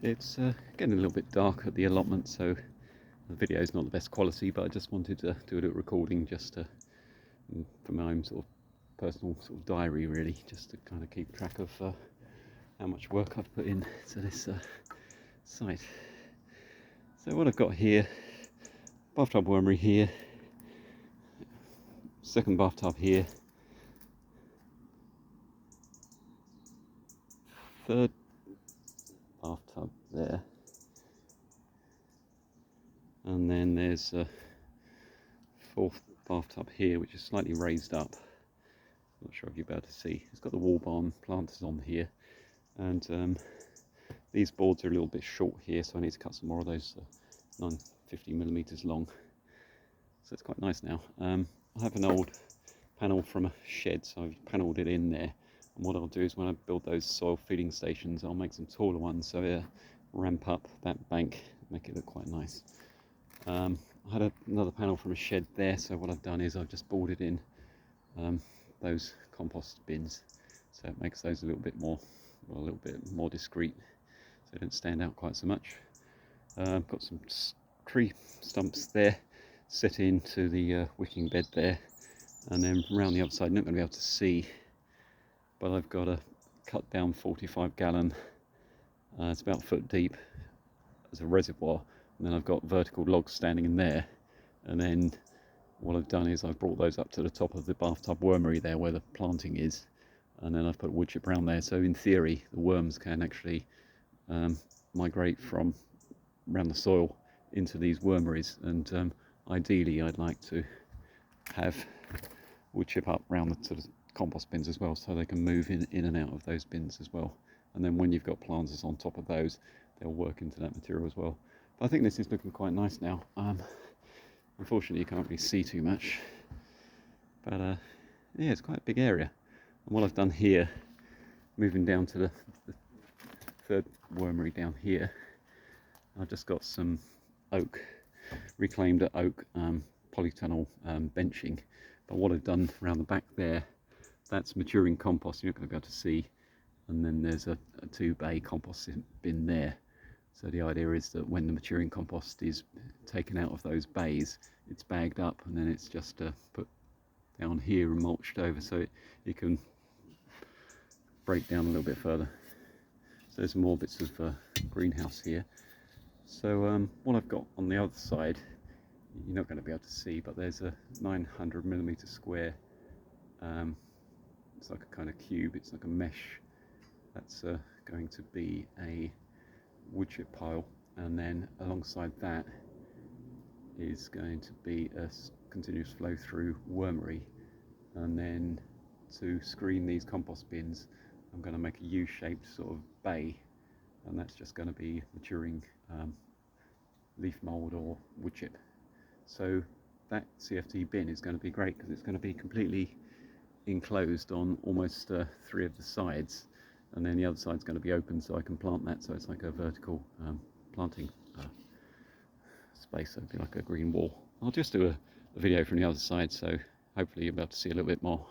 It's getting a little bit dark at the allotment, so the video is not the best quality, but I just wanted to do a little recording just to, for my own sort of personal sort of diary, really, just to kind of keep track of how much work I've put in to this site. So what I've got here, bathtub wormery here, second bathtub here, third bathtub there, and then there's a fourth bathtub here which is slightly raised up. Not sure if you'll be able to see. It's got the wall barn planters on here, and these boards are a little bit short here, so I need to cut some more of those 950mm long. So it's quite nice now. I have an old panel from a shed, so I've panelled it in there. And what I'll do is when I build those soil feeding stations, I'll make some taller ones, so ramp up that bank, make it look quite nice. I had another panel from a shed there, so what I've done is I've just boarded in those compost bins, so it makes those a little bit more discreet, so they don't stand out quite so much. I've got some tree stumps there set into the wicking bed there, and then around the other side, you're not going to be able to see, but I've got a cut down 45 gallon, it's about a foot deep as a reservoir, and then I've got vertical logs standing in there, and then what I've done is I've brought those up to the top of the bathtub wormery there where the planting is, and then I've put wood chip around there, so in theory the worms can actually migrate from around the soil into these wormeries, and ideally I'd like to have wood chip up around the sort of compost bins as well, so they can move in and out of those bins as well, and then when you've got planters on top of those, they'll work into that material as well. But I think this is looking quite nice now. Unfortunately you can't really see too much, but yeah, it's quite a big area. And what I've done here, moving down to the third wormery down here, I've just got some oak, reclaimed oak polytunnel benching, but what I've done around the back there, that's maturing compost, you're not going to be able to see, and then there's a 2-bay compost bin there. So the idea is that when the maturing compost is taken out of those bays, it's bagged up and then it's just put down here and mulched over, so it can break down a little bit further. So there's more bits of greenhouse here. So what I've got on the other side, you're not going to be able to see, but there's a 900mm square, it's like a kind of cube, it's like a mesh, that's going to be a wood chip pile, and then alongside that is going to be a continuous flow through wormery, and then to screen these compost bins I'm going to make a U-shaped sort of bay, and that's just going to be maturing leaf mould or wood chip. So that CFD bin is going to be great because it's going to be completely enclosed on almost 3 of the sides, and then the other side's going to be open, so I can plant that, so it's like a vertical planting space, so it'd be like a green wall. I'll just do a video from the other side, so hopefully you'll be able to see a little bit more.